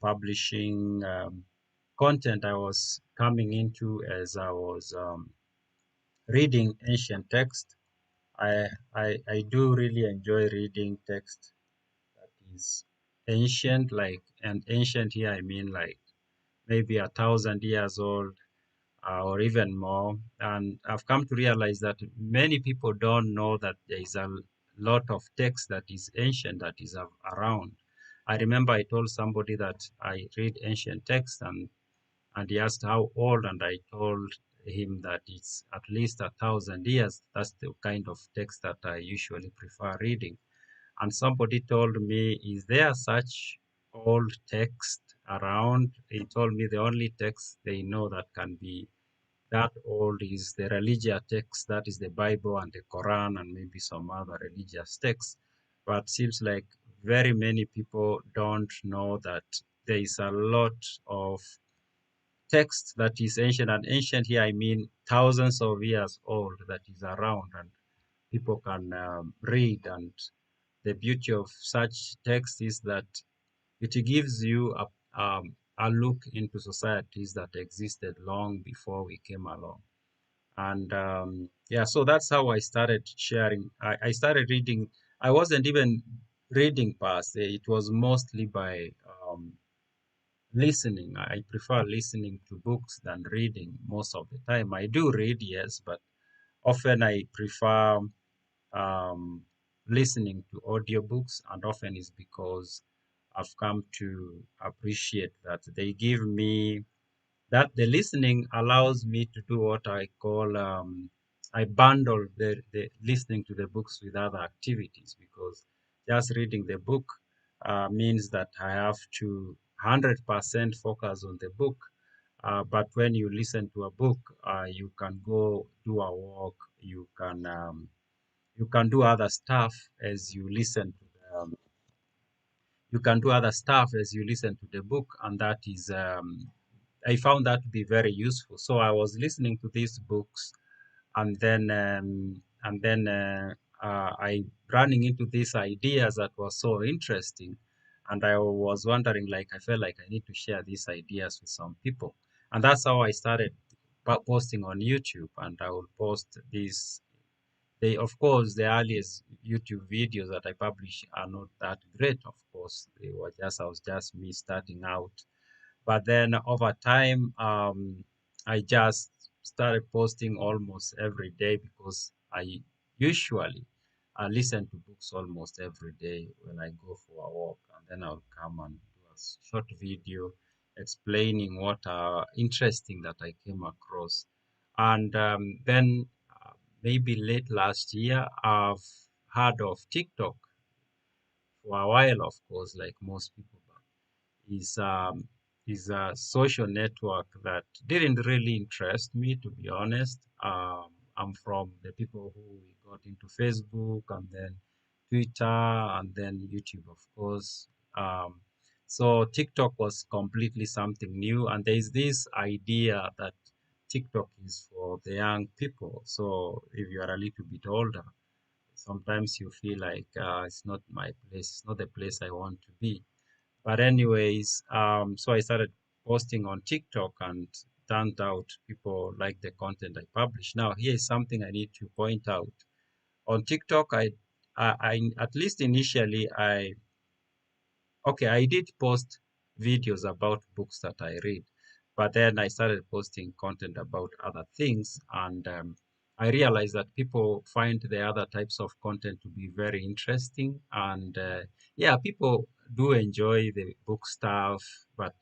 publishing content I was coming into as I was reading ancient text. I do really enjoy reading text that is ancient, like, and ancient here I mean like maybe 1,000 years old, or even more. And I've come to realize that many people don't know that there is a lot of text that is ancient that is around. I remember I told somebody that I read ancient text, and he asked how old, and I told him that it's at least 1,000 years. That's the kind of text that I usually prefer reading. And somebody told me, is there such old text around? He told me the only text they know that can be that old is the religious text, that is the Bible and the Quran and maybe some other religious texts. But seems like very many people don't know that there is a lot of text that is ancient, and ancient here I mean thousands of years old, that is around and people can read. And the beauty of such text is that it gives you a look into societies that existed long before we came along. And yeah, so that's how I started sharing. I started reading. I wasn't even reading past. It was mostly by listening. I prefer listening to books than reading most of the time. I do read, yes, but often I prefer um, listening to audiobooks, and often is because I've come to appreciate that they give me that the listening allows me to do what I call I bundle the listening to the books with other activities, because just reading the book means that I have to 100% focus on the book. But when you listen to a book, you can go do a walk, you can do other stuff as you listen to you can do other stuff as you listen to the book, and that is I found that to be very useful. So I was listening to these books, and then I running into these ideas that was so interesting, and I was wondering, like, I felt like I need to share these ideas with some people, and that's how I started posting on YouTube. And I will post these. They, of course, the earliest YouTube videos that I publish are not that great. Of course, they were just I was just me starting out, but then over time, I just started posting almost every day, because I usually listen to books almost every day when I go for a walk, and then I'll come and do a short video explaining what are interesting that I came across. And then maybe late last year, I've heard of TikTok for a while, of course, like most people, but is a social network that didn't really interest me, to be honest. I'm from the people who got into Facebook, and then Twitter, and then YouTube, of course. So TikTok was completely something new, and there is this idea that TikTok is for the young people. So if you are a little bit older, sometimes you feel like it's not my place, it's not the place I want to be. But anyways, so I started posting on TikTok, and turned out people like the content I publish. Now, here is something I need to point out. On TikTok, I at least initially, I did post videos about books that I read, but then I started posting content about other things, and I realized that people find the other types of content to be very interesting, and yeah, people do enjoy the book stuff, but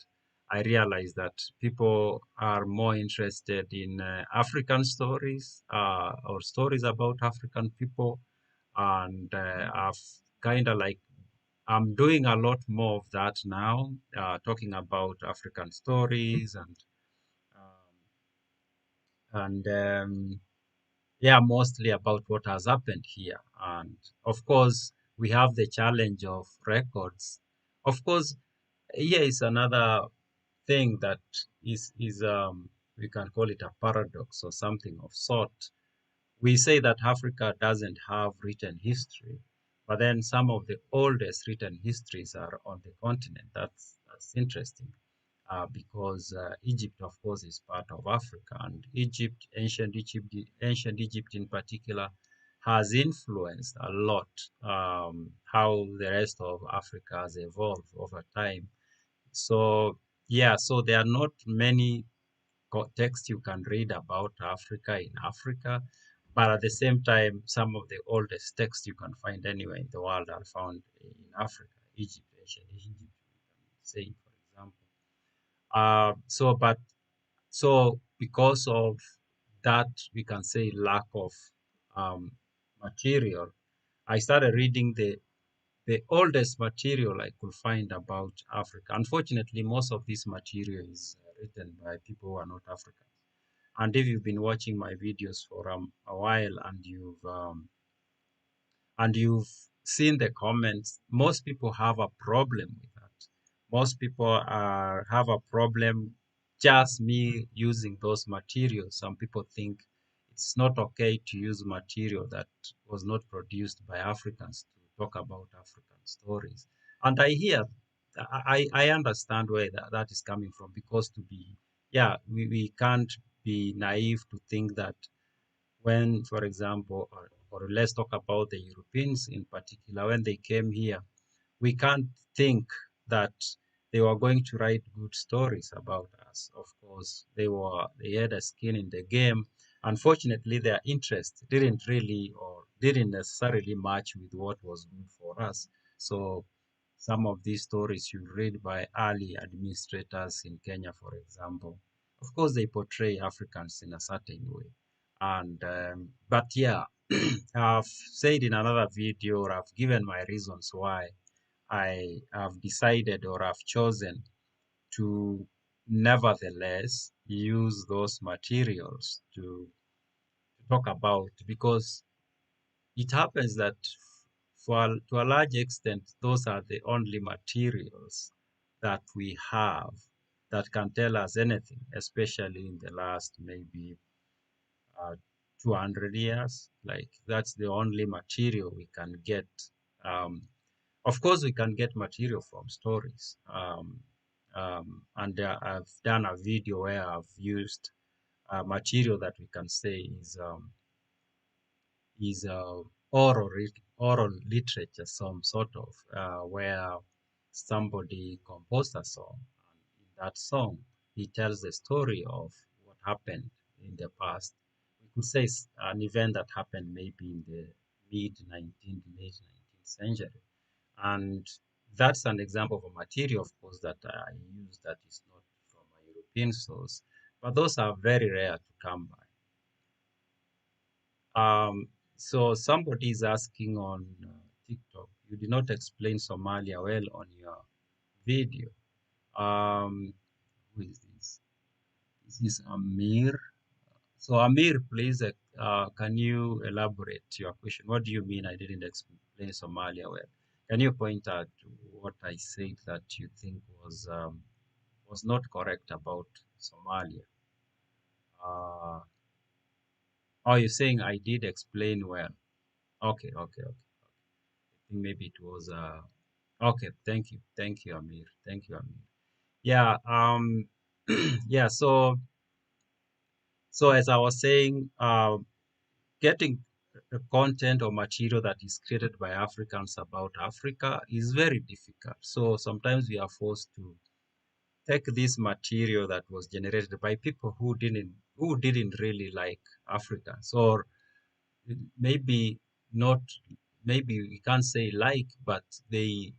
I realized that people are more interested in African stories, or stories about African people, and I've kind of like I'm doing a lot more of that now, talking about African stories, and yeah, mostly about what has happened here. And of course, we have the challenge of records. Of course, here is another thing that is we can call it a paradox or something of sort. We say that Africa doesn't have written history, But then some of the oldest written histories are on the continent. That's interesting because Egypt, of course, is part of Africa, and ancient Egypt in particular, has influenced a lot how the rest of Africa has evolved over time. So yeah, so there are not many texts you can read about Africa in Africa, but at the same time, some of the oldest texts you can find anywhere in the world are found in Africa, Egypt, ancient Egypt, we can say, for example. So because of that, we can say lack of um, material, I started reading the oldest material I could find about Africa. Unfortunately, most of this material is written by people who are not African. And if you've been watching my videos for a while and you've seen the comments, most people have a problem with that. Most people have a problem just me using those materials. Some people think it's not okay to use material that was not produced by Africans to talk about African stories. And I hear, I understand where that is coming from because yeah, we can't be naive to think that when, for example, or let's talk about the Europeans in particular, when they came here, we can't think that they were going to write good stories about us. Of course, they had a skin in the game. Unfortunately, their interest didn't really or didn't necessarily match with what was good for us. So some of these stories you read by early administrators in Kenya, for example, of course, they portray Africans in a certain way. And but yeah, I've said in another video, or I've given my reasons why I have decided or have chosen to nevertheless use those materials to talk about, because it happens that to a large extent, those are the only materials that we have that can tell us anything, especially in the last maybe uh, 200 years. Like that's the only material we can get. Um, of course, we can get material from stories. And I've done a video where I've used material that we can say is oral literature, some sort of where somebody composed a song. And in that song, he tells the story of what happened in the past. We could say an event that happened maybe in the mid 19th, late 19th century. And that's an example of a material, of course, that I use that is not from a European source. But those are very rare to come by. So somebody is asking on TikTok, you did not explain Somalia well on your video. Who is this? This is Amir. So Amir, please, can you elaborate your question? What do you mean I didn't explain Somalia well? Can you point out what I said that you think was not correct about Somalia? Uh, oh, you're saying I did explain well. Okay, okay, okay. I think maybe it was okay. Thank you, Amir. Thank you, Amir. Yeah. Yeah. So as I was saying, getting content or material that is created by Africans about Africa is very difficult. So sometimes we are forced to take this material that was generated by people who didn't really like Africans, or maybe not, maybe we can't say like, but they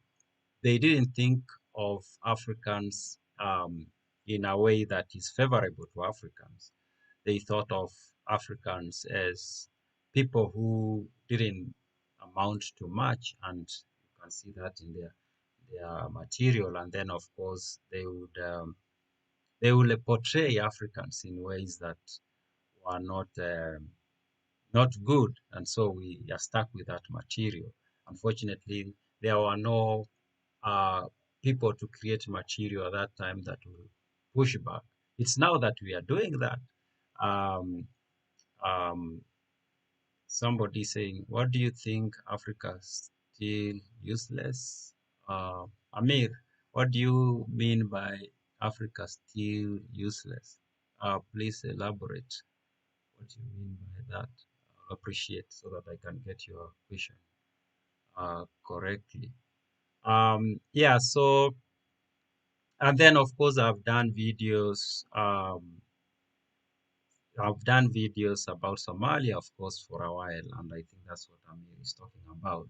didn't think of Africans in a way that is favorable to Africans. They thought of Africans as people who didn't amount to much, and you can see that in their material. And then, of course, they will portray Africans in ways that were not good, and so we are stuck with that material. Unfortunately, there were no uh, people to create material at that time that will push back. It's now that we are doing that. Um, um, Somebody saying, "What do you think Africa's?" still useless? Amir, what do you mean by Africa still useless? Please elaborate what you mean by that. I'll appreciate so that I can get your question correctly. Yeah, so, and then of course I've done videos about Somalia, of course, for a while, and I think that's what Amir is talking about.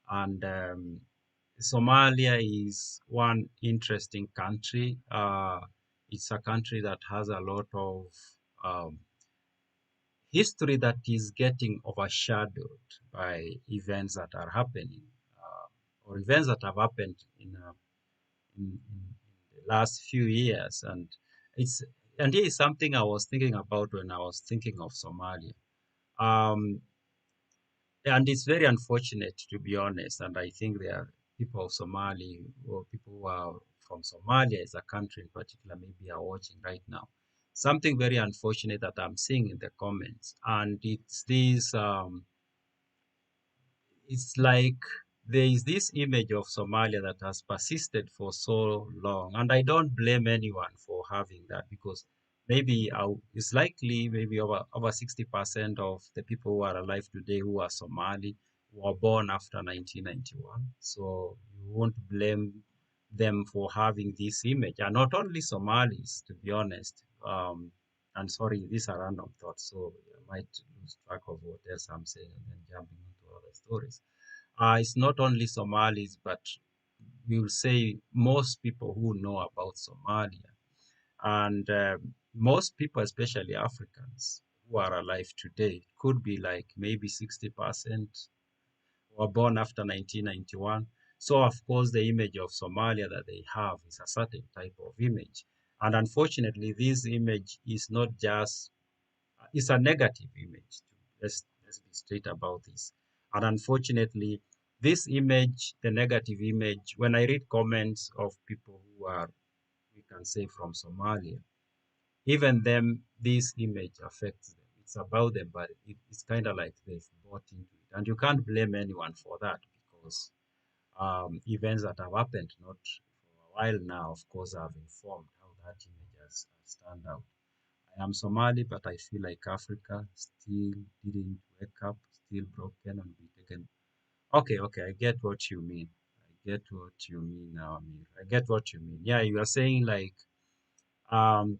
And Somalia is one interesting country. It's a country that has a lot of um, history that is getting overshadowed by events that are happening, or events that have happened in the last few years. It's and here is something I was thinking about when I was thinking of Somalia. Um, and it's very unfortunate, to be honest. And I think there are people of Somali or people who are from Somalia as a country in particular, maybe are watching right now. Something very unfortunate that I'm seeing in the comments, and it's this. It's like there is this image of Somalia that has persisted for so long, and I don't blame anyone for having that because maybe it's likely maybe over 60% of the people who are alive today who are Somali were born after 1991. So you won't blame them for having this image, and not only Somalis, to be honest. And sorry, these are random thoughts, so I might lose track of what else I'm saying and then jumping into other stories. It's not only Somalis, but we will say most people who know about Somalia. And most people, especially Africans who are alive today, could be like maybe 60% were born after 1991. So, of course, the image of Somalia that they have is a certain type of image. And unfortunately, this image is not just it's a negative image. Let's be straight about this. And unfortunately, this image, the negative image, when I read comments of people who are, we can say, from Somalia, even them, this image affects them. It's about them, but it's kind of like they've bought into it. And you can't blame anyone for that because events that have happened not for a while now, of course, have informed how that image has turned out. I am Somali, but I feel like Africa still didn't wake up, still broken and be taken. Okay, okay, I get what you mean. I get what you mean now, Amir. I get what you mean. Yeah, you are saying like um,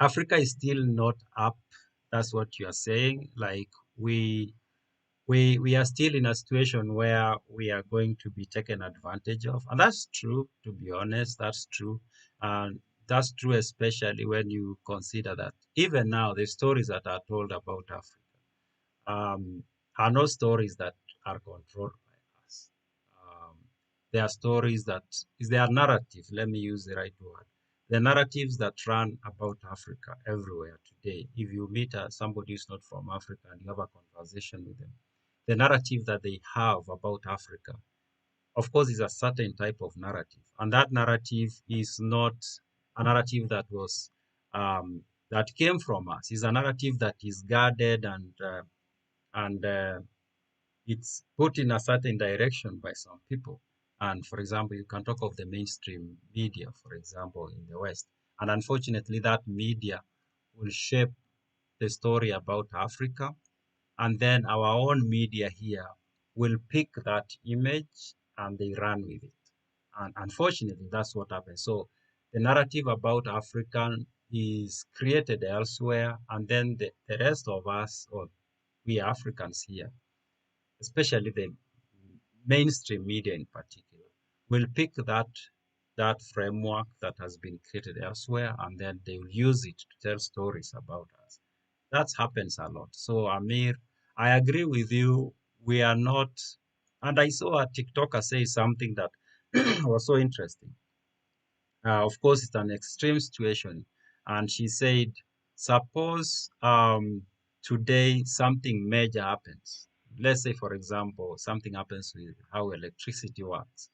Africa is still not up. That's what you are saying. Like we we are still in a situation where we are going to be taken advantage of, and that's true. To be honest, that's true, and that's true especially when you consider that even now the stories that are told about Africa um, are not stories that are controlled by us. Um, they are stories that is their narrative. Let me use the right word. The narratives that run about Africa everywhere today. If you meet somebody who's not from Africa and you have a conversation with them, the narrative that they have about Africa, of course, is a certain type of narrative, and that narrative is not a narrative that was that came from us. It's a narrative that is guarded and it's put in a certain direction by some people. And for example, you can talk of the mainstream media, for example, in the West. And unfortunately, that media will shape the story about Africa. And then our own media here will pick that image and they run with it. And unfortunately, that's what happens. So the narrative about African is created elsewhere, and then the rest of us, or we Africans here, especially the mainstream media in particular, will pick that framework that has been created elsewhere, and then they will use it to tell stories about us. That happens a lot. So Amir, I agree with you. We are not, and I saw a TikToker say something that was so interesting. Of course, it's an extreme situation, and she said, suppose today something major happens. Let's say, for example, something happens with how electricity works,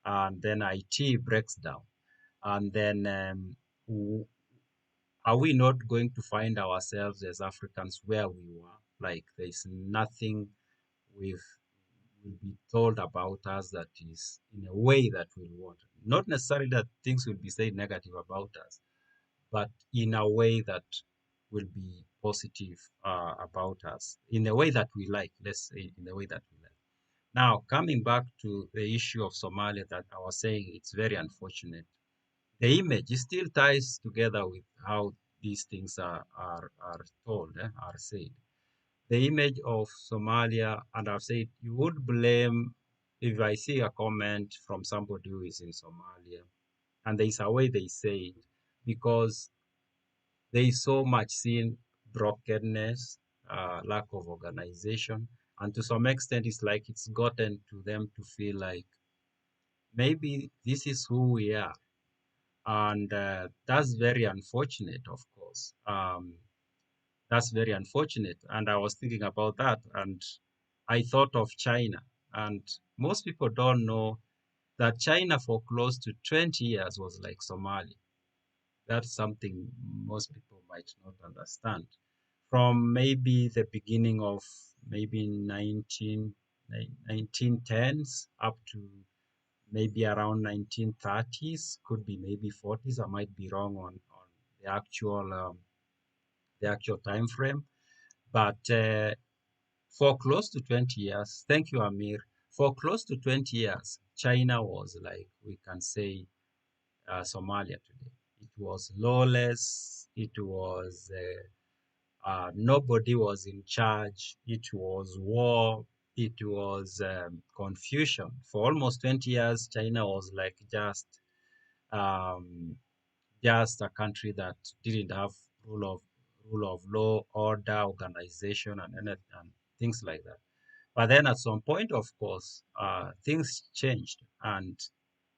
and then IT breaks down, and then are we not going to find ourselves as Africans where we were? Like there's nothing we've will be told about us that is in a way that we want. Not necessarily that things will be said negative about us, but in a way that will be positive about us, in a way that we like. Let's say in a way that we like. Now, coming back to the issue of Somalia, that I was saying, it's very unfortunate. The image still ties together with how these things are told, are said. The image of Somalia, and I've said, you would blame if I see a comment from somebody who is in Somalia, and there is a way they say it, because there is so much seen brokenness, lack of organization, and to some extent, it's like it's gotten to them to feel like maybe this is who we are, and that's very unfortunate, of course. That's very unfortunate, and I was thinking about that, and I thought of China, and most people don't know that China for close to 20 years was like Somalia. That's something most people might not understand. From maybe the beginning of maybe 1910s up to maybe around 1930s, could be maybe 40s. I might be wrong on the actual time frame, but for close to 20 years, thank you, Amir. For close to 20 years, China was like, we can say, Somalia today. It was lawless. It was nobody was in charge. It was war. It was confusion. For almost 20 years, China was like um, just a country that didn't have rule of rule of law, order, organization, and things like that. But then at some point, of course, things changed, and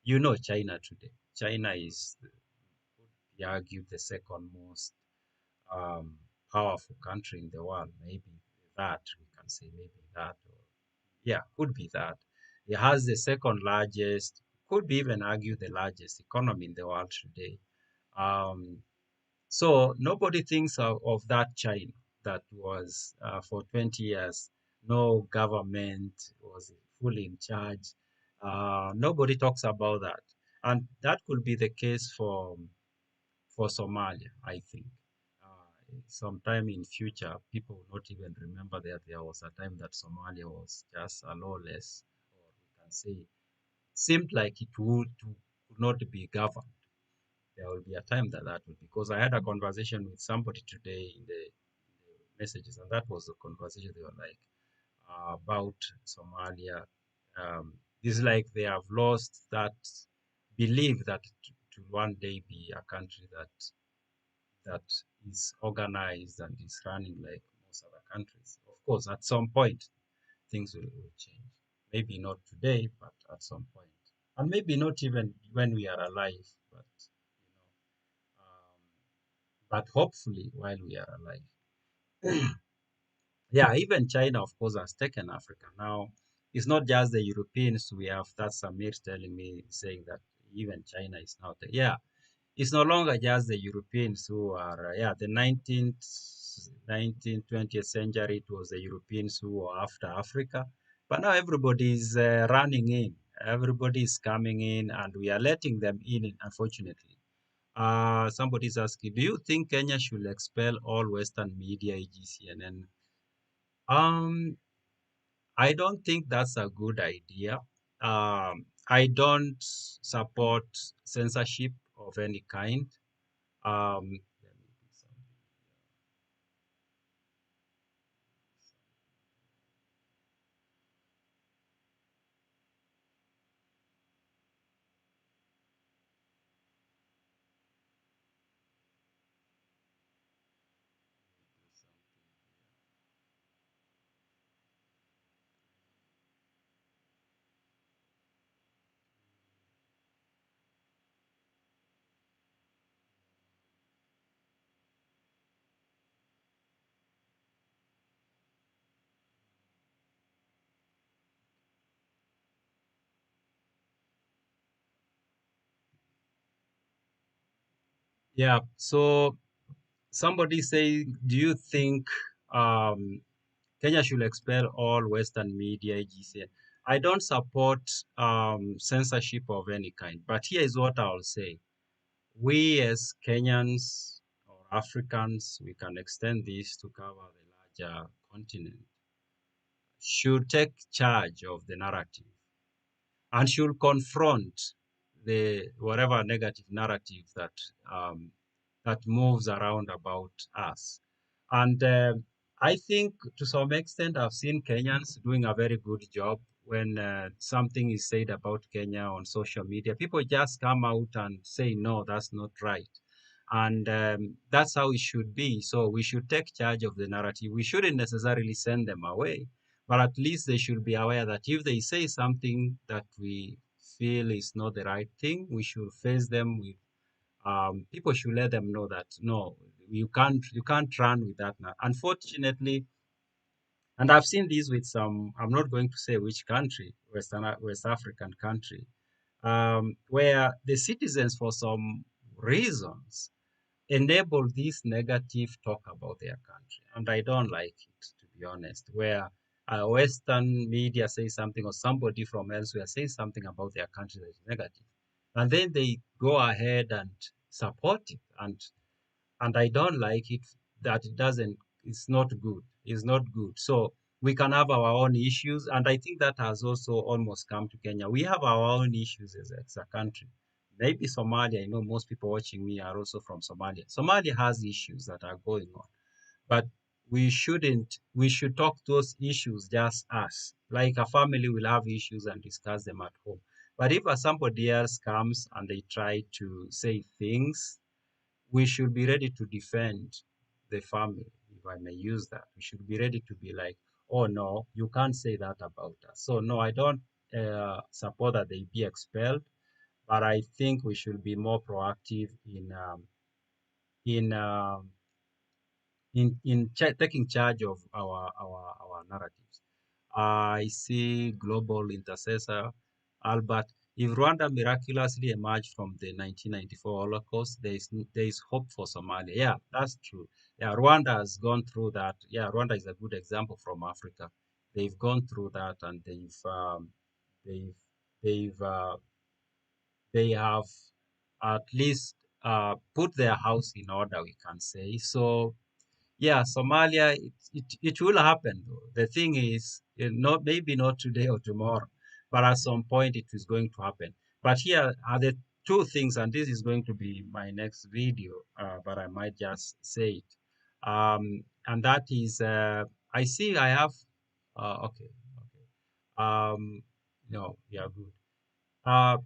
you know China today. China is, could be argued, the second most um, powerful country in the world. Maybe that we can say, maybe that, or yeah, could be that. It has the second largest, could be even argue the largest economy in the world today. Um, so nobody thinks of that China that was for 20 years, no government was fully in charge. Nobody talks about that. And that could be the case for Somalia, I think. Sometime in future, people will not even remember that there was a time that Somalia was just a lawless, or we can say, seemed like it would not be governed. There will be a time that that will, because I had a conversation with somebody today in the messages, and that was the conversation. They were like about Somalia. It's like they have lost that belief that to one day be a country that is organized and is running like most other countries. Of course, at some point things will change. Maybe not today, but at some point, and maybe not even when we are alive. But you know, but hopefully while we are alive. Yeah, even China, of course, has taken Africa. Now, it's not just the Europeans we have. That's Samir telling me, saying that even China is now. Yeah, it's no longer just the Europeans who are. Yeah, the 19th, 20th century, it was the Europeans who were after Africa. But now everybody is running in. Everybody is coming in, and we are letting them in, unfortunately. Somebody's asking, do you think Kenya should expel all Western media, e.g. CNN? Um, I don't think that's a good idea. I don't support censorship of any kind. Let me do something. Yeah. So somebody say, do you think Kenya should expel all Western media, e.g. I don't support censorship of any kind. But here is what I'll say: we as Kenyans or Africans, we can extend this to cover the larger continent, should take charge of the narrative and should confront the whatever negative narrative um, that moves around about us. And I think to some extent, I've seen Kenyans doing a very good job when something is said about Kenya on social media. People just come out and say, no, that's not right. And that's how it should be. So we should take charge of the narrative. We shouldn't necessarily send them away, but at least they should be aware that if they say something that we feel is not the right thing, we should face them with people should let them know that no, you can't run with that now. Unfortunately, and I've seen this with some. I'm not going to say which country, West African country, where the citizens, for some reasons, enable this negative talk about their country, and I don't like it, to be honest. Where Western media say something or somebody from elsewhere says something about their country that is negative, and then they go ahead and support it, and I don't like it that it doesn't. It's not good. It's not good. So we can have our own issues, and I think that has also almost come to Kenya. We have our own issues as a country. Maybe Somalia. I know most people watching me are also from Somalia. Somalia has issues that are going on, but we shouldn't. We should talk those issues just us. Like a family will have issues and discuss them at home. But if somebody else comes and they try to say things, we should be ready to defend the family, if I may use that. We should be ready to be like, oh no, you can't say that about us. So no, I don't support that they be expelled, but I think we should be more proactive in um, taking charge of our narratives. I see global intercessor Albert. If Rwanda miraculously emerged from the 1994 Holocaust, there is hope for Somalia. Yeah, that's true. Yeah, Rwanda has gone through that. Yeah, Rwanda is a good example from Africa. They've gone through that, and they've they've they have at least put their house in order, we can say. So yeah, Somalia, it will happen though. The thing is, not maybe not today or tomorrow, but at some point it is going to happen. But here are the two things, and this is going to be my next video, but I might just say it. And that is, I see I have, okay, okay. No, yeah, good. Uh,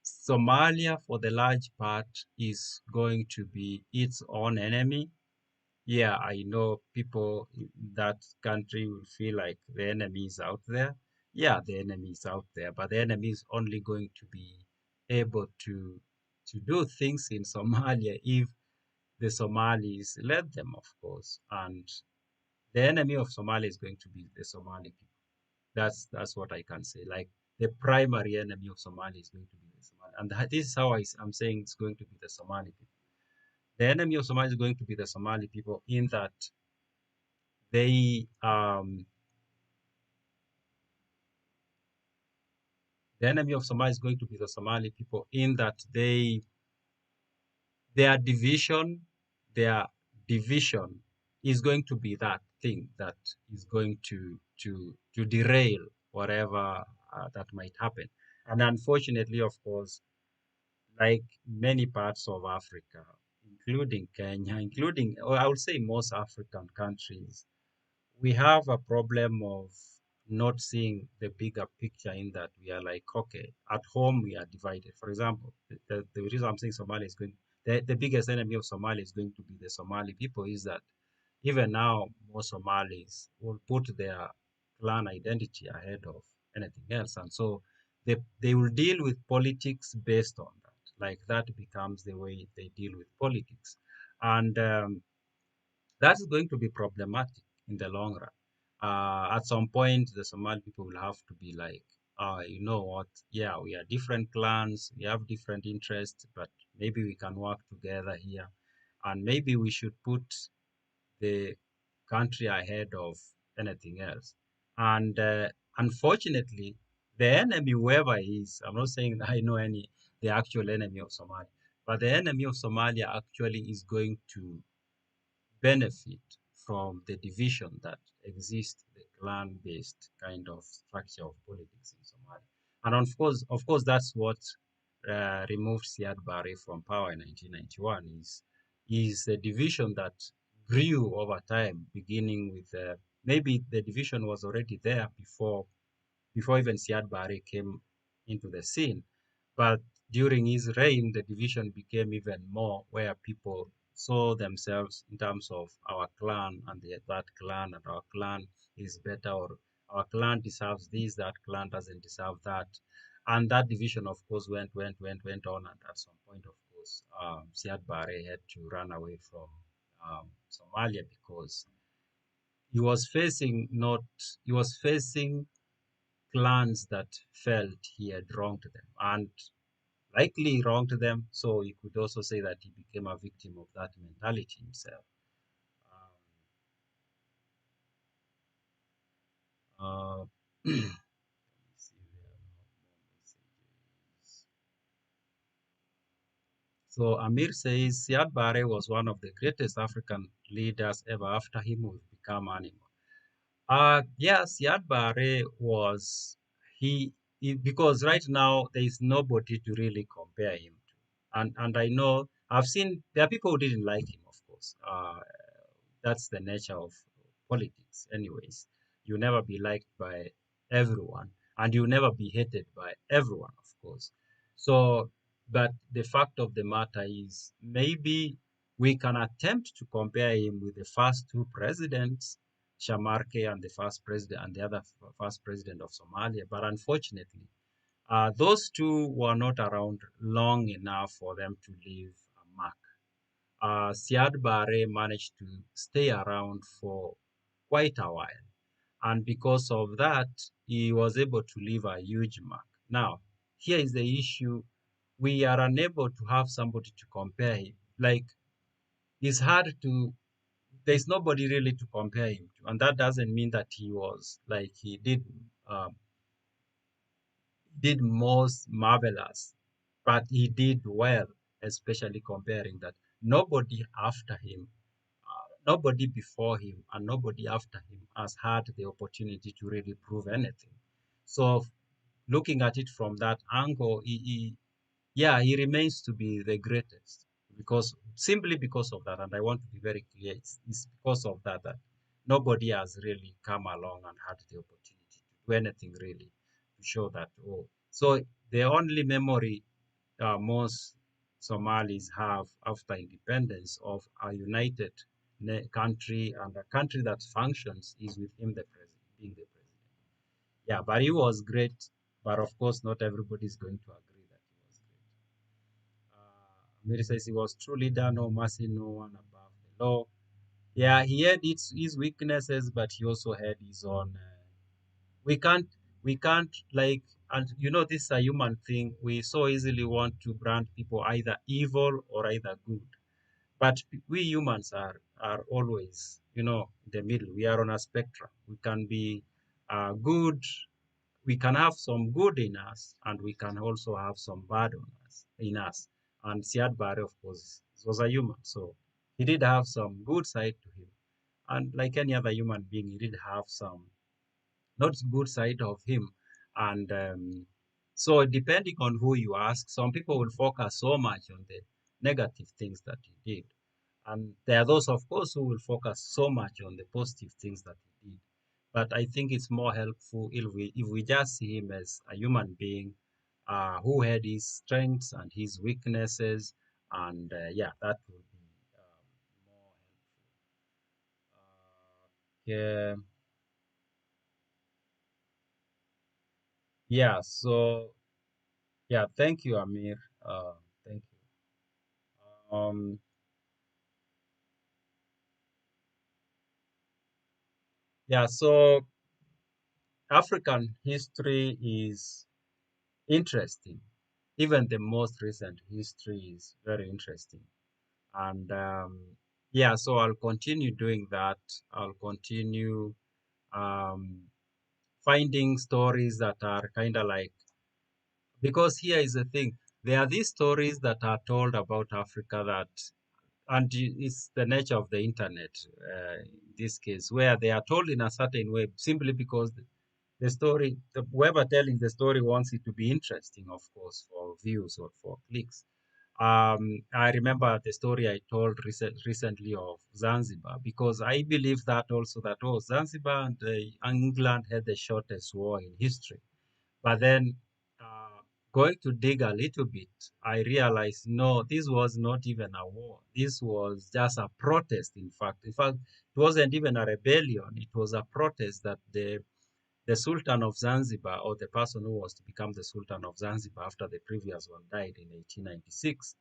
Somalia, for the large part, is going to be its own enemy. Yeah, I know people in that country will feel like the enemy is out there. Yeah, the enemy is out there, but the enemy is only going to be able to do things in Somalia if the Somalis let them, of course. And the enemy of Somalia is going to be the Somali people. That's what I can say. Like the primary enemy of Somalia is going to be the Somali, and this is how I'm saying it's going to be the Somali people. The enemy of Somalia is going to be the Somali people in that they the enemy of Somalia is going to be the Somali people in that their division their division is going to be that thing that is going to derail whatever that might happen. And unfortunately, of course, like many parts of Africa, including Kenya, including, or I would say most African countries, we have a problem of not seeing the bigger picture in that we are like, okay, at home we are divided. For example, the reason I'm saying Somalia is going, the biggest enemy of Somalia is going to be the Somali people is that even now, most Somalis will put their clan identity ahead of anything else. And so they will deal with politics based on that. Like that becomes the way they deal with politics. And that's going to be problematic in the long run. At some point, the Somali people will have to be like, you know what? Yeah, we are different clans, we have different interests, but maybe we can work together here. And maybe we should put the country ahead of anything else. And unfortunately, the enemy, whoever he is, I'm not saying that I know the actual enemy of Somalia, but the enemy of Somalia actually is going to benefit from the division that exists, the clan-based kind of structure of politics in Somalia. And of course, that's what removed Siad Barre from power in 1991 is a division that grew over time, beginning with maybe the division was already there before even Siad Barre came into the scene. But during his reign, the division became even more, where people saw themselves in terms of our clan and that clan, and our clan is better, or our clan deserves this, that clan doesn't deserve that. And that division, of course, went on. And at some point, of course, Siad Barre had to run away from Somalia because he was facing not, he was facing clans that felt he had wronged them and likely wronged them. So you could also say that he became a victim of that mentality himself. Um, let me see there are more messages. So Amir says Siad Barre was one of the greatest African leaders ever. After him, we've become animal. Yes, Siad Barre was he because right now there is nobody to really compare him to, and I know I've seen there are people who didn't like him, of course. That's the nature of politics, anyways. You never be liked by everyone, and you never be hated by everyone, of course. So, but the fact of the matter is, maybe we can attempt to compare him with the first two presidents, Shamarke and the first president and the other first president of Somalia. But unfortunately, those two were not around long enough for them to leave a mark. Siad Barre managed to stay around for quite a while. And because of that, he was able to leave a huge mark. Now, here is the issue. We are unable to have somebody to compare him. Like, it's hard to, there's nobody really to compare him to. And that doesn't mean that he was like he did most marvelous, but he did well, especially comparing that nobody after him, nobody before him, and nobody after him has had the opportunity to really prove anything. So, looking at it from that angle, yeah, he remains to be the greatest because simply because of that, and I want to be very clear, it's because of that that nobody has really come along and had the opportunity to do anything really to show that. Oh, so the only memory most Somalis have after independence of a united country and a country that functions is with him, the president, being the president. Yeah, but he was great. But of course, not everybody is going to agree that he was great. Mary says he was true leader, no mercy, no one above the law. Yeah, he had his weaknesses, but he also had his own. We can't, we can't like, and you know, this is a human thing. We so easily want to brand people either evil or either good. But we humans are always, you know, in the middle. We are on a spectrum. We can be good, we can have some good in us, and we can also have some bad on us in us. And Siad Barre, of course, was a human, so he did have some good side to him. And like any other human being, he did have some not good side of him. And so, depending on who you ask, some people will focus so much on the negative things that he did. And there are those, of course, who will focus so much on the positive things that he did. But I think it's more helpful if we just see him as a human being who had his strengths and his weaknesses. And yeah, that will be more helpful. Yeah, yeah. So yeah, thank you, Amir. Thank you. Yeah, so African history is interesting. Even the most recent history is very interesting. And yeah, so I'll continue doing that. I'll continue um, finding stories that are kind of like, because here is the thing, there are these stories that are told about Africa that, and it's the nature of the internet, in this case, where they are told in a certain way simply because the story, the whoever telling the story wants it to be interesting, of course, for views or for clicks. I remember the story I told recently of Zanzibar, because I believe that also that, oh, Zanzibar and England had the shortest war in history. But then, going to dig a little bit, I realized no, this was not even a war. This was just a protest. In fact, it wasn't even a rebellion. It was a protest that the Sultan of Zanzibar, or the person who was to become the Sultan of Zanzibar after the previous one died in 1896,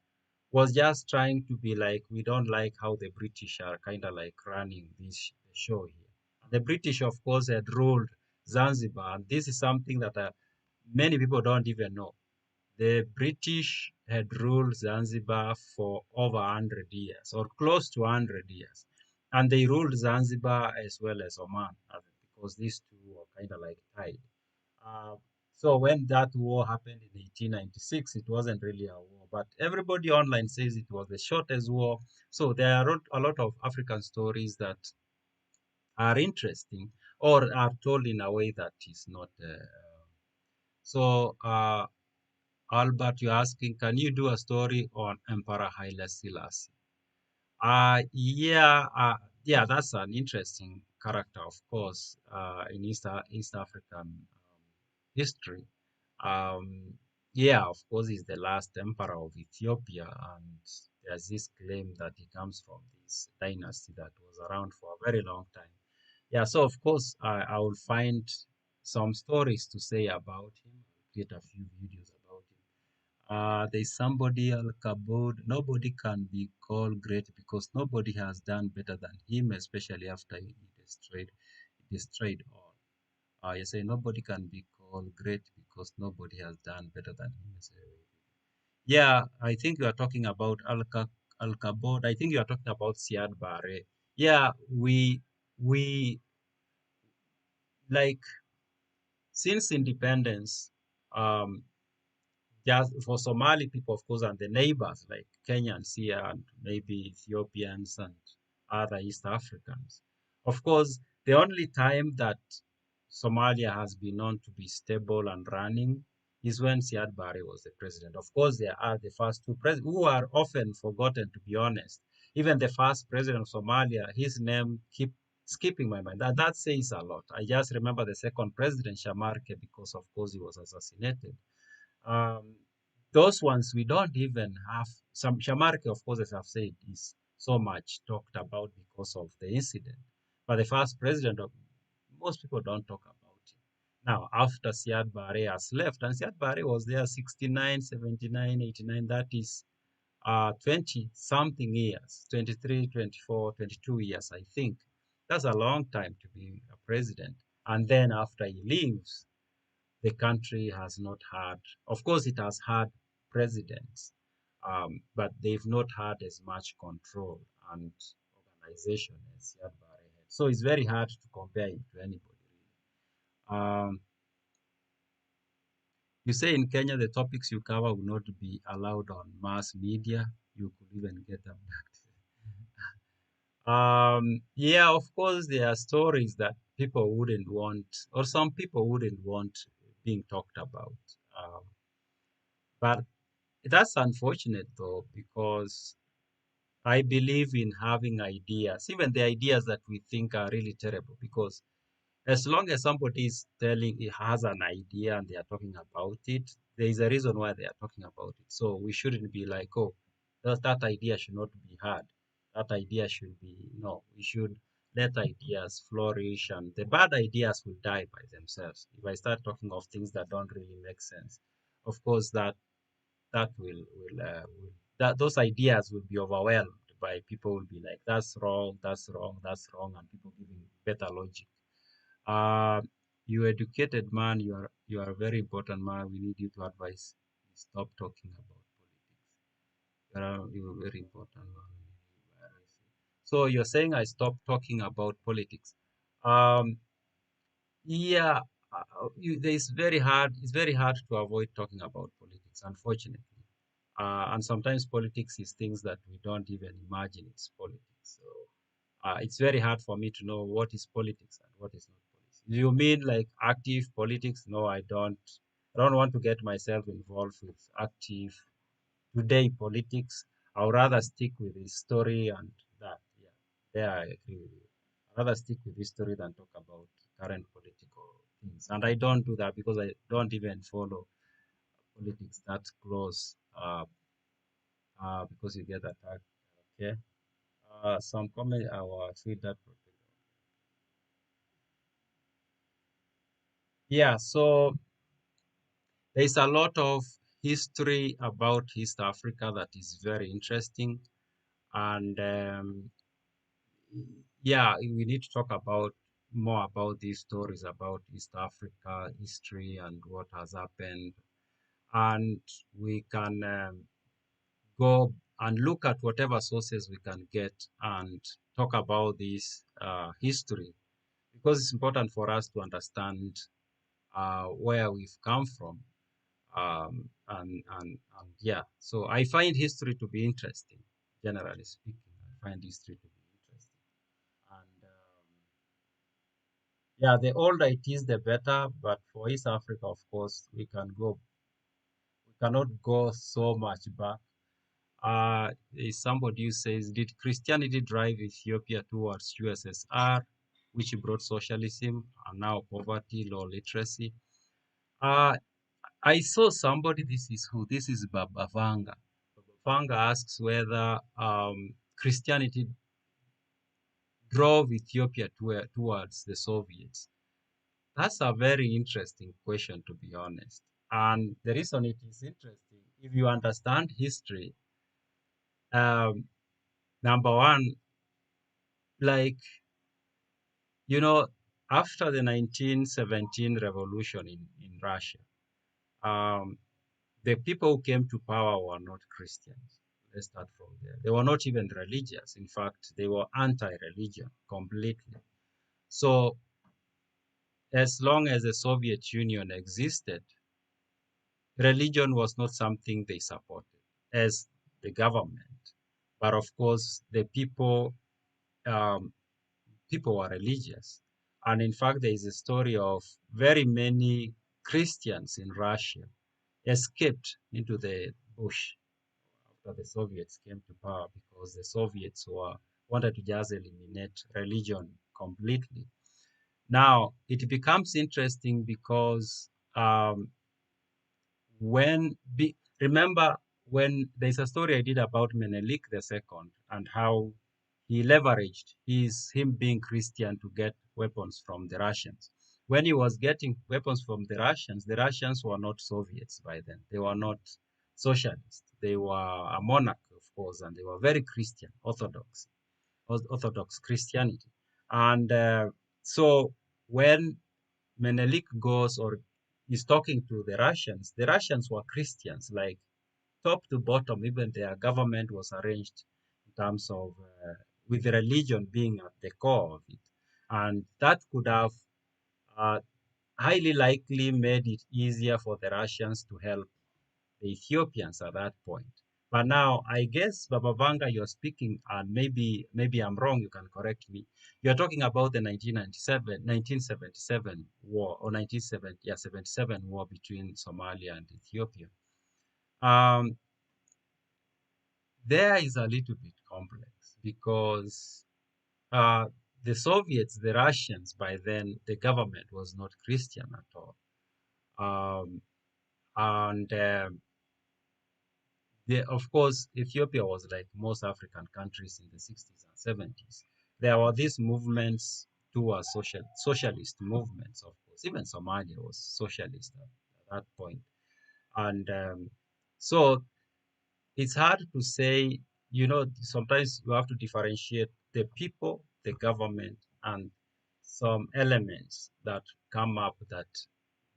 was just trying to be like, we don't like how the British are kind of like running this show here. And the British, of course, had ruled Zanzibar, and this is something that many people don't even know. The British had ruled Zanzibar for over 100 years, or close to 100 years. And they ruled Zanzibar as well as Oman, because these two were kind of like tied. Uh, so when that war happened in 1896, it wasn't really a war, but everybody online says it was the shortest war. So there are a lot of African stories that are interesting, or are told in a way that is not. So, Albert, you're asking, can you do a story on Emperor Haile Selassie? Yeah, that's an interesting character, of course, in East African history. Um, yeah, of course, he's the last emperor of Ethiopia, and there's this claim that he comes from this dynasty that was around for a very long time. Yeah, so of course, I will find some stories to say about him, create a few videos about him. There's somebody, Al Kabod. Nobody can be called great because nobody has done better than him, especially after he destroyed all. You say nobody can be called great because nobody has done better than him. Yeah, I think you are talking about Al Kabod. I think you are talking about Siad Barre. Yeah, we like, since independence, um, just for Somali people, of course, and the neighbors like Kenyans here and maybe Ethiopians and other East Africans. Of course, the only time that Somalia has been known to be stable and running is when Siad Barre was the president. Of course, there are the first two presidents who are often forgotten, to be honest. Even the first president of Somalia, his name keep skipping my mind. That says a lot. I just remember the second president, Shamarke, because of course he was assassinated. Um, those ones we don't even have. Some Shamarki, of course, as I've said, is so much talked about because of the incident. But the first president of most people don't talk about him. Now, after Siad Barre has left, and Siad Barre was there 69, 79, 89, that is 20 something years, 23, 24, 22 years, I think. That's a long time to be a president. And then after he leaves, the country has not had, of course, it has had presidents, but they've not had as much control and organization as Siad Barre had. So it's very hard to compare it to anybody, really. You say in Kenya the topics you cover will not be allowed on mass media. You could even get abducted. Yeah, of course, there are stories that people wouldn't want, or some people wouldn't want being talked about. Um, but that's unfortunate though, because I believe in having ideas, even the ideas that we think are really terrible, because as long as somebody is telling, it has an idea and they are talking about it, there is a reason why they are talking about it. So we shouldn't be like, oh, that idea should not be heard. That idea should be, no, we should let ideas flourish, and the bad ideas will die by themselves. If I start talking of things that don't really make sense, of course, that will that those ideas will be overwhelmed by people, will be like, that's wrong, that's wrong, that's wrong, and people giving better logic. uh you educated man, you are a very important man. We need you to advise stop talking about politics. You're a very important man. So you're saying I stop talking about politics. um yeah, it's very hard to avoid talking about politics, unfortunately. And sometimes politics is things that we don't even imagine it's politics. So it's very hard for me to know what is politics and what is not politics. You mean like active politics? No, I don't. I don't want to get myself involved with active today politics. I would rather stick with history and that. Yeah, there I agree with you. I'd rather stick with history than talk about current political things. And I don't do that because I don't even follow politics that close because you get attacked. Okay. Some comment, I will tweet that. Yeah, so there's a lot of history about East Africa that is very interesting. And yeah, we need to talk about more about these stories about East Africa history and what has happened. And we can go and look at whatever sources we can get and talk about this history because it's important for us to understand where we've come from. And yeah, so I find history to be interesting, generally speaking. I find history to be interesting. And yeah, the older it is, the better. But for East Africa, of course, we cannot go so much back. Is somebody who says, did Christianity drive Ethiopia towards USSR, which brought socialism and now poverty, low literacy? Uh, I saw somebody, this is who? This is Babavanga. Babavanga asks whether Christianity drove Ethiopia towards the Soviets. That's a very interesting question, to be honest. And the reason it is interesting, if you understand history, um, number one, like, you know, after the 1917 revolution in Russia, um, the people who came to power were not Christians. Let's start from there. They were not even religious. In fact, they were anti-religion completely. So as long as the Soviet Union existed, religion was not something they supported as the government. But of course, the um, people were religious. And in fact, there is a story of very many Christians in Russia escaped into the bush after the Soviets came to power because the Soviets wanted to just eliminate religion completely. Now, it becomes interesting because when be, remember when there's a story I did about Menelik II and how he leveraged him being Christian to get weapons from the Russians. When he was getting weapons from the Russians were not Soviets by then. They were not socialists. They were a monarch, of course, and they were very Christian, Orthodox Christianity. And so when Menelik goes or is talking to the Russians were Christians, like top to bottom, even their government was arranged in terms of with religion being at the core of it. And that could have uh, highly likely made it easier for the Russians to help the Ethiopians at that point. But now, I guess, Baba Vanga, you're speaking, and maybe I'm wrong, you can correct me. You're talking about the 1977 war, or 1970, yeah, 77 war between Somalia and Ethiopia. Um, there is a little bit complex because uh, the Soviets, the Russians, by then, the government was not Christian at all. Um, and of course, Ethiopia was like most African countries in the 60s and 70s. There were these movements towards socialist movements, of course. Even Somalia was socialist at that point. And so it's hard to say, sometimes you have to differentiate the people, the government, and some elements that come up that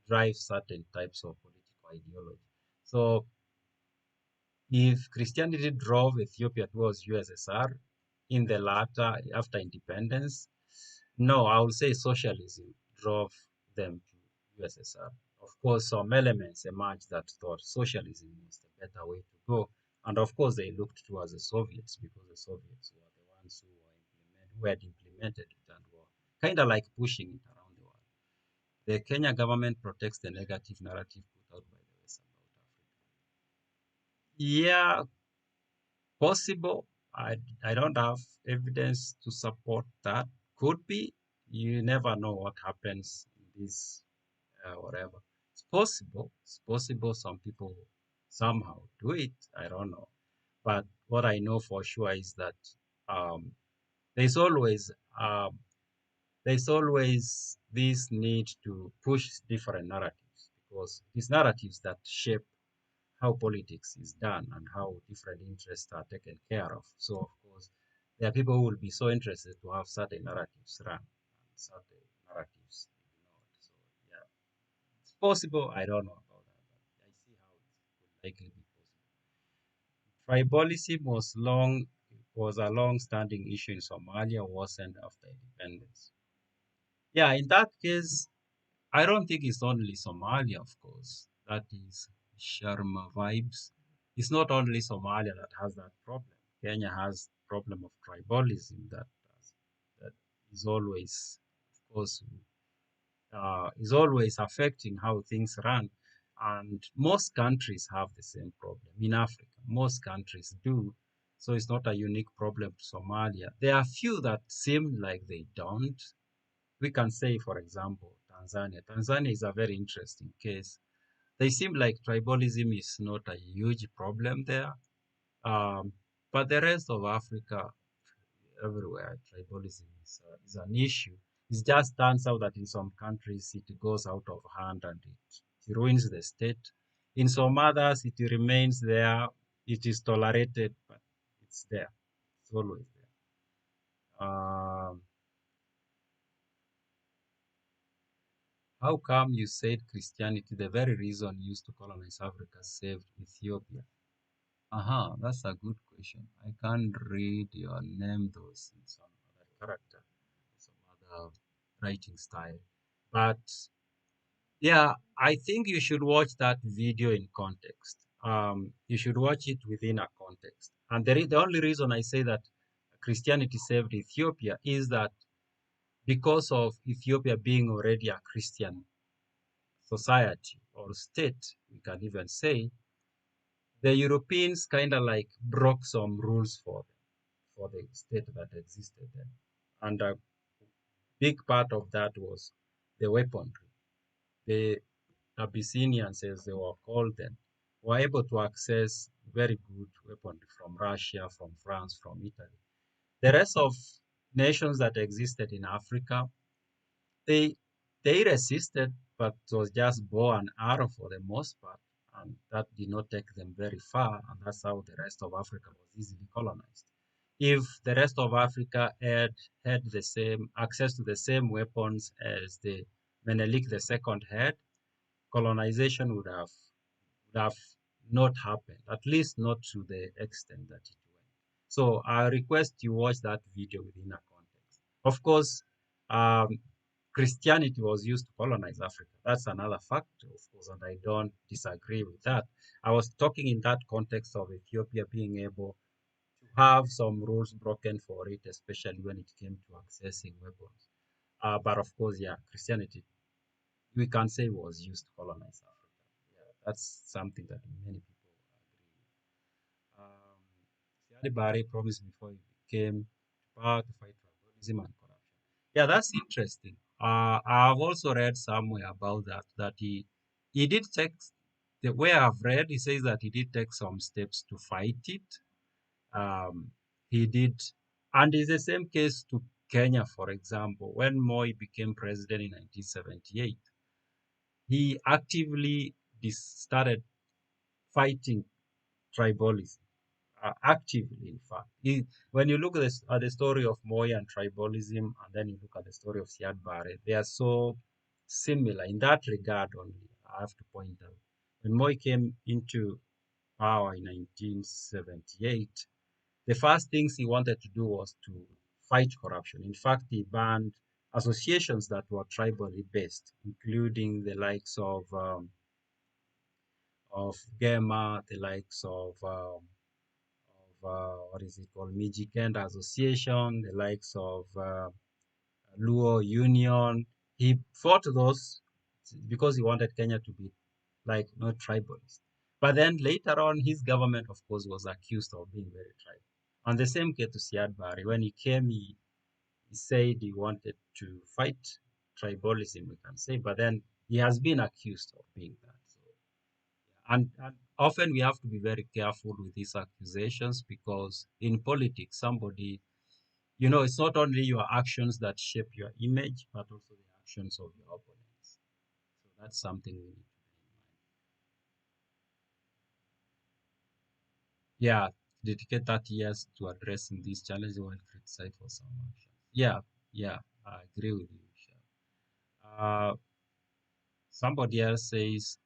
drive certain types of political ideology. So if Christianity drove Ethiopia towards USSR in the latter, after independence, no, I would say socialism drove them USSR. Of course, some elements emerged that thought socialism was the better way to go. And of course, they looked towards the Soviets because the Soviets were the ones who had implemented it and were kind of like pushing it around the world. The Kenya government protects the negative narrative put out by the West about Africa. Yeah, possible. I don't have evidence to support that. Could be. You never know what happens in this whatever. It's possible. It's possible some people somehow do it. I don't know. But what I know for sure is that um, there's always um, there's always this need to push different narratives because these narratives that shape how politics is done and how different interests are taken care of. So, of course, there are people who will be so interested to have certain narratives run and certain narratives ignored. So, yeah, it's possible. I don't know about that, but I see how it could likely be possible. Tribalism was a long-standing issue in Somalia, worsened after independence. Yeah, in that case, I don't think it's only Somalia, of course. That is Sharma vibes. It's not only Somalia that has that problem. Kenya has problem of tribalism that is always, of course, is always affecting how things run. And most countries have the same problem in Africa. Most countries do. So it's not a unique problem to Somalia. There are few that seem like they don't. We can say, for example, Tanzania. Tanzania is a very interesting case. They seem like tribalism is not a huge problem there. Um, but the rest of Africa, everywhere, tribalism is an issue. It just turns out that in some countries it goes out of hand and it ruins the state. In some others, it remains there. It is tolerated, but it's there. It's always there. How come you said Christianity, the very reason used to colonize Africa, saved Ethiopia? Aha, that's a good question. I can't read your name those in some other character, some other writing style. But yeah, I think you should watch that video in context. You should watch it within a context. And the only reason I say that Christianity saved Ethiopia is that because of Ethiopia being already a Christian society or state, we can even say, the Europeans kind of like broke some rules for the state that existed then. And a big part of that was the weaponry. The Abyssinians, as they were called then, were able to access very good weaponry from Russia, from France, from Italy. The rest of nations that existed in Africa, they they resisted, but it was just bow and arrow for the most part, and that did not take them very far, and that's how the rest of Africa was easily colonized. If the rest of Africa had the same access to the same weapons as the Menelik II had, colonization would have not happened, at least not to the extent that it went. So I request you watch that video within a context. Of course, um, Christianity was used to colonize Africa. That's another factor, of course, and I don't disagree with that. I was talking in that context of Ethiopia being able to have some rules broken for it, especially when it came to accessing weapons. But of course, yeah, Christianity, we can say, was used to colonize Africa. Yeah, that's something that many people agree with. Siad Barre promised before he came to power to fight tribalism and corruption. Yeah, that's interesting. I've also read somewhere about that he did take the way I've read, he says that he did take some steps to fight it. Um, he did, and it's the same case to Kenya, for example. When Moi became president in 1978, he actively started fighting tribalism, actively, in fact. When you look at the story of Moi and tribalism, and then you look at the story of Siad Barre, they are so similar in that regard only, I have to point out. When Moi came into power in 1978, the first things he wanted to do was to fight corruption. In fact, he banned associations that were tribally based, including the likes of Gema, the likes of what is it called, Mijikenda Association, the likes of Luo Union. He fought those because he wanted Kenya to be like not tribalist. But then later on, his government, of course, was accused of being very tribal. And the same case to Siad Barre. When he came, he said he wanted to fight tribalism, we can say, but then he has been accused of being that. So, and often we have to be very careful with these accusations because in politics, it's not only your actions that shape your image, but also the actions of your opponents. So that's something we need to bear in mind. Yeah, dedicate 30 years to addressing these challenges while criticized for some actions. Yeah, yeah, I agree with you, Michelle. Somebody else says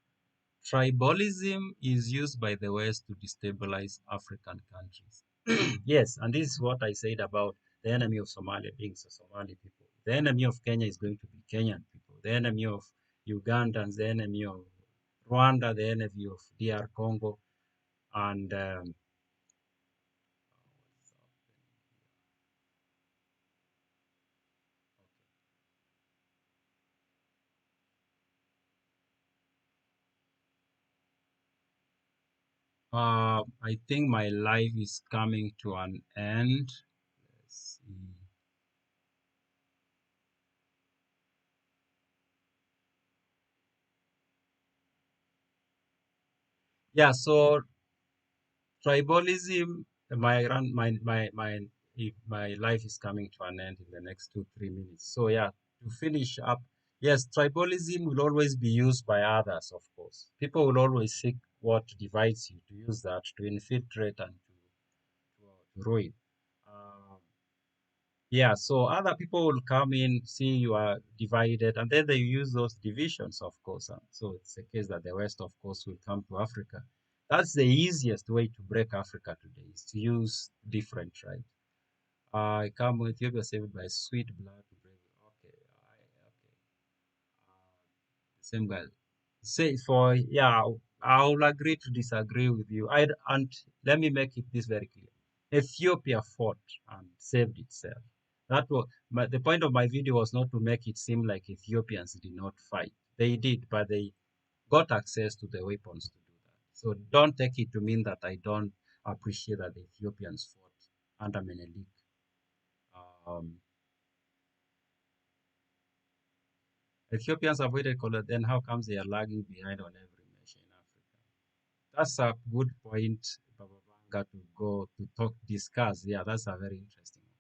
tribalism is used by the West to destabilize African countries. Yes, and this is what I said about the enemy of Somalia being the Somali people. The enemy of Kenya is going to be Kenyan people. The enemy of Ugandans, the enemy of Rwanda, the enemy of DR Congo, and I think my life is coming to an end. Let's see. Yeah, so tribalism, my life is coming to an end in the next 2 3 minutes. So yeah, to finish up, yes, tribalism will always be used by others, of course. People will always seek what divides you to use that to infiltrate and to ruin. Um, yeah, so other people will come in, see you are divided, and then they use those divisions, of course. And so it's a case that the West, of course, will come to Africa. That's the easiest way to break Africa today, is to use different tribes. I come with Ethiopia saved by sweet blood to break. Okay, okay. Same guy. Say for yeah, I'll agree to disagree with you. And let me make it this very clear. Ethiopia fought and saved itself. The point of my video was not to make it seem like Ethiopians did not fight. They did, but they got access to the weapons to do that. So don't take it to mean that I don't appreciate that the Ethiopians fought under Menelik. Um, Ethiopians avoided color, then how comes they are lagging behind on every nation in Africa? That's a good point, Baba Vanga, to go to discuss. Yeah, that's a very interesting one.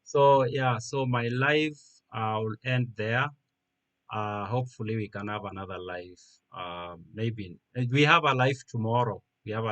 So yeah, so my live will end there. Hopefully we can have another live. Maybe we have a live tomorrow. We have a